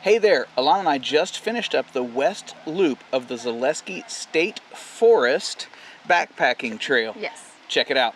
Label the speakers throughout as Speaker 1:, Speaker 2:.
Speaker 1: Hey there, Alana and I just finished up the west loop of the Zaleski State Forest backpacking trail.
Speaker 2: Yes.
Speaker 1: Check it out.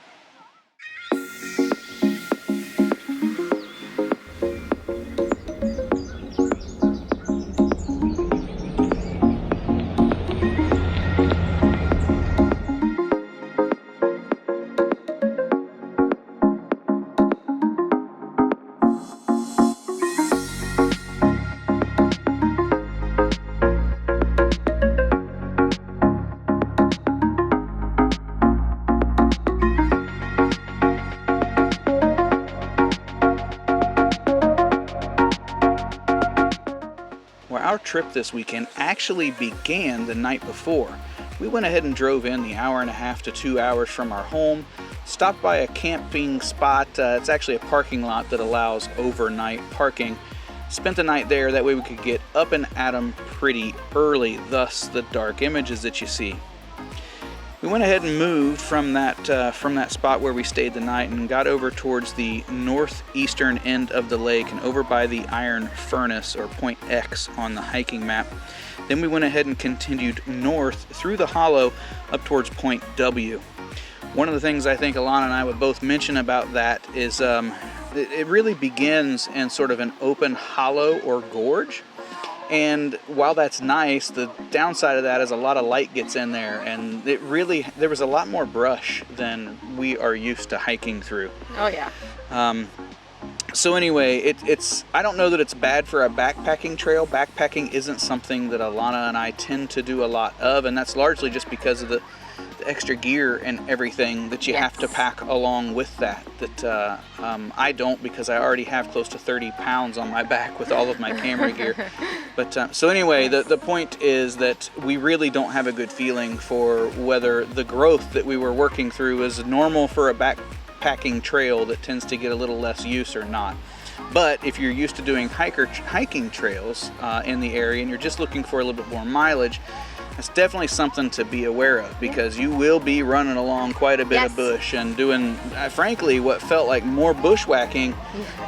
Speaker 1: Our trip this weekend actually began the night before. We went ahead and drove in the hour and a half to 2 hours from our home, stopped by a camping spot. It's actually a parking lot that allows overnight parking. Spent the night there, that way we could get up and at 'em pretty early, thus the dark images that you see. We went ahead and moved from that spot where we stayed the night and got over towards the northeastern end of the lake and over by the Iron Furnace, or Point X on the hiking map. Then we went ahead and continued north through the hollow up towards Point W. One of the things I think Alana and I would both mention about that is it really begins in sort of an open hollow or gorge. And while that's nice, the downside of that is a lot of light gets in there, and there was a lot more brush than we are used to hiking through.
Speaker 2: Oh yeah.
Speaker 1: So anyway, I don't know that it's bad for a backpacking trail. Backpacking isn't something that Alana and I tend to do a lot of, and that's largely just because of the extra gear and everything that you have to pack along with that. I don't, because I already have close to 30 pounds on my back with all of my camera gear. But so anyway, the point is that we really don't have a good feeling for whether the growth that we were working through is normal for a backpacking trail that tends to get a little less use or not. But if you're used to doing hiking trails in the area and you're just looking for a little bit more mileage, it's definitely something to be aware of, because you will be running along quite a bit of bush and doing, frankly, what felt like more bushwhacking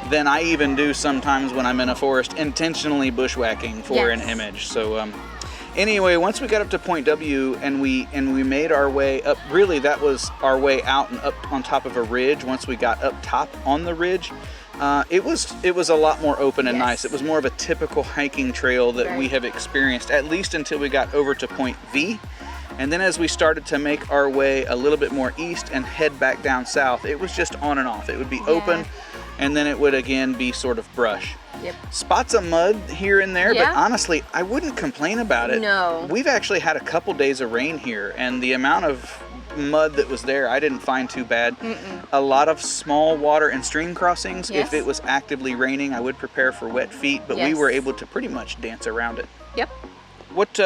Speaker 1: than I even do sometimes when I'm in a forest, intentionally bushwhacking for an image. So anyway, once we got up to Point W and we made our way up, really that was our way out and up on top of a ridge. Once we got up top on the ridge, it was a lot more open and nice. It was more of a typical hiking trail that we have experienced, at least until we got over to Point V. And then as we started to make our way a little bit more east and head back down south, it was just on and off. It would be open, and then it would again be sort of brush. Spots of mud here and there, but honestly, I wouldn't complain about it.
Speaker 2: No.
Speaker 1: We've actually had a couple days of rain here, and the amount of mud that was there I didn't find too bad. A lot of small water and stream crossings. If it was actively raining, I would prepare for wet feet, but we were able to pretty much dance around it. What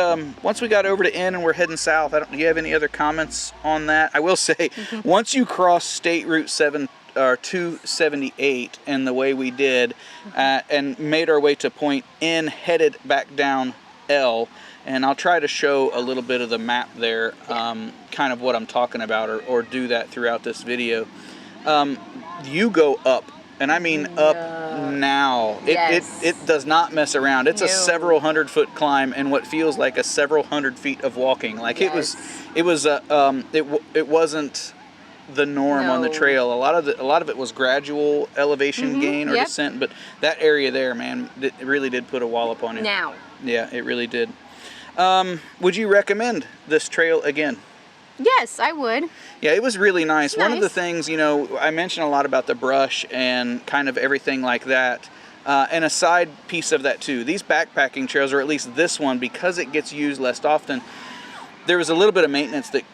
Speaker 1: once we got over to N and we're heading south, do you have any other comments on that? I will say, once you cross State Route 278 and the way we did, and made our way to Point N, headed back down L, and I'll try to show a little bit of the map there, kind of what I'm talking about, or do that throughout this video. You go up, and I mean up now. It does not mess around. It's a several 100-foot climb and what feels like a several 100 feet of walking. Like it wasn't the norm on the trail. A lot of it was gradual elevation gain or descent, but that area there, man, it really did put a wallop on it. Yeah, it really did. Would you recommend this trail again?
Speaker 2: Yes, I would.
Speaker 1: Yeah, it was really nice. One of the things, I mentioned a lot about the brush and kind of everything like that. And a side piece of that too, these backpacking trails, or at least this one, because it gets used less often, there was a little bit of maintenance that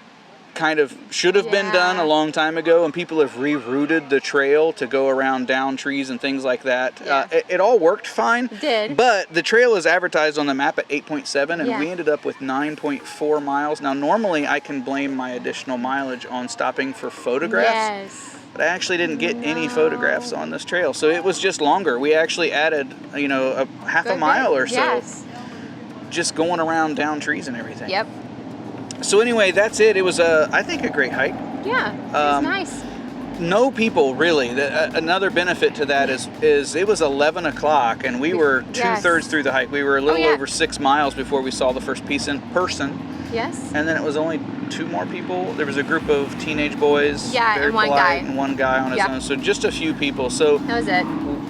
Speaker 1: kind of should have been done a long time ago, and people have rerouted the trail to go around down trees and things like that. It all worked fine.
Speaker 2: It did.
Speaker 1: But the trail is advertised on the map at 8.7, and we ended up with 9.4 miles. Now normally I can blame my additional mileage on stopping for photographs. But I actually didn't get any photographs on this trail, so it was just longer. We actually added, a half a mile or so, just going around down trees and everything. So anyway, that's it. It was, I think, a great hike.
Speaker 2: Yeah, it was nice.
Speaker 1: no people really. Another benefit to that is it was 11 o'clock and we were two-thirds through the hike. We were a little over 6 miles before we saw the first piece in person.
Speaker 2: Yes.
Speaker 1: And then it was only 2 more people. There was a group of teenage boys.
Speaker 2: Yeah,
Speaker 1: very
Speaker 2: and one
Speaker 1: polite,
Speaker 2: guy.
Speaker 1: and one guy on his own. So just a few people. So
Speaker 2: that was it.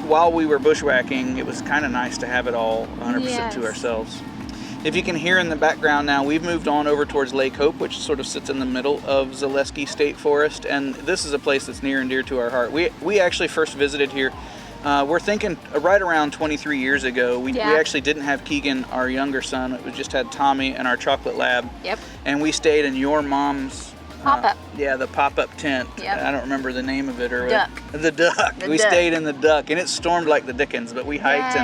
Speaker 1: While we were bushwhacking, it was kind of nice to have it all 100% to ourselves. If you can hear in the background now, we've moved on over towards Lake Hope, which sort of sits in the middle of Zaleski State Forest, and this is a place that's near and dear to our heart. We actually first visited here, we're thinking right around 23 years ago. We actually didn't have Keegan, our younger son. We just had Tommy and our chocolate lab.
Speaker 2: Yep.
Speaker 1: And we stayed in your mom's
Speaker 2: pop-up.
Speaker 1: The pop-up tent.
Speaker 2: Yep.
Speaker 1: I don't remember the name of it. Or
Speaker 2: Duck.
Speaker 1: The Duck. We stayed in the Duck, and it stormed like the dickens, but we hiked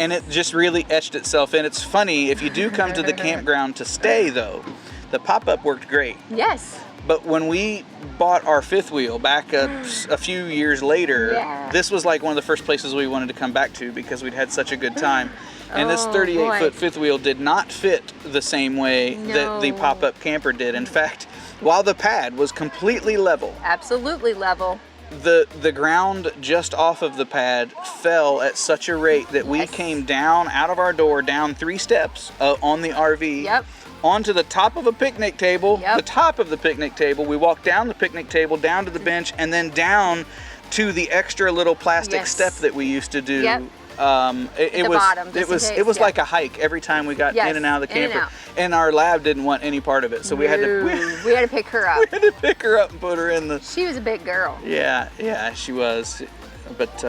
Speaker 1: and it just really etched itself in. It's funny, if you do come to the campground to stay though, the pop-up worked great.
Speaker 2: Yes.
Speaker 1: But when we bought our fifth wheel back a few years later, this was like one of the first places we wanted to come back to because we'd had such a good time. And this 38-foot fifth wheel did not fit the same way that the pop-up camper did. In fact, while the pad was completely level,
Speaker 2: absolutely level,
Speaker 1: the ground just off of the pad fell at such a rate that we came down out of our door, down 3 steps on the RV, onto the top of a picnic table, the top of the picnic table. We walked down the picnic table, down to the bench, and then down to the extra little plastic step that we used to do. It was like a hike every time we got in and out of the camper, and our lab didn't want any part of it, so we had to
Speaker 2: pick her up.
Speaker 1: We had to pick her up and put her in the.
Speaker 2: She was a big girl.
Speaker 1: Yeah, she was. But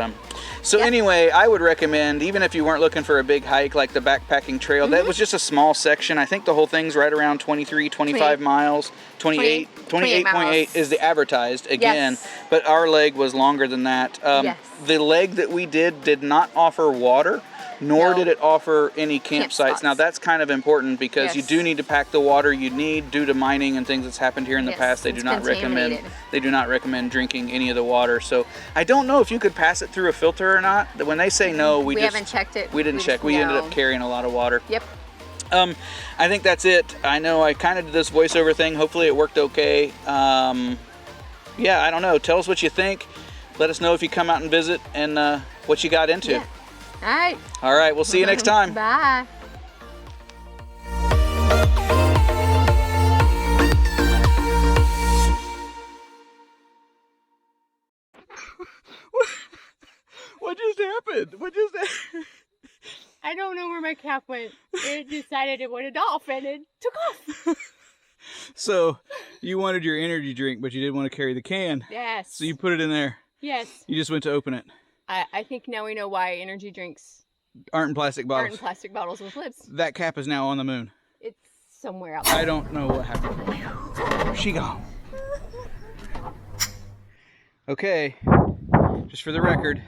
Speaker 1: anyway, I would recommend, even if you weren't looking for a big hike like the backpacking trail, that was just a small section. I think the whole thing's right around 25 miles. 28.8 is the advertised again, but our leg was longer than that. The leg that we did not offer water, nor did it offer any campsites. Now that's kind of important because you do need to pack the water you need due to mining and things that's happened here in the past. They do not recommend drinking any of the water. So I don't know if you could pass it through a filter or not. When they say no, we haven't checked it. We didn't check. We ended up carrying a lot of water.
Speaker 2: Yep.
Speaker 1: I think that's it. I know I kind of did this voiceover thing. Hopefully it worked okay. Yeah, I don't know. Tell us what you think. Let us know if you come out and visit and what you got into. All right, we'll see you next time.
Speaker 2: Bye.
Speaker 1: What just happened?
Speaker 2: I don't know where my cap went. It decided it wanted off and it took off.
Speaker 1: So you wanted your energy drink, but you didn't want to carry the can.
Speaker 2: Yes.
Speaker 1: So you put it in there.
Speaker 2: Yes.
Speaker 1: You just went to open it.
Speaker 2: I think now we know why energy drinks
Speaker 1: aren't in plastic bottles.
Speaker 2: Aren't in plastic bottles with lips.
Speaker 1: That cap is now on the moon.
Speaker 2: It's somewhere out there.
Speaker 1: I don't know what happened. She gone. Okay, just for the record,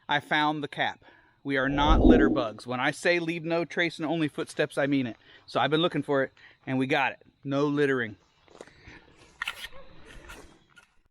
Speaker 1: I found the cap. We are not litter bugs. When I say leave no trace and only footsteps, I mean it. So I've been looking for it, and we got it. No littering.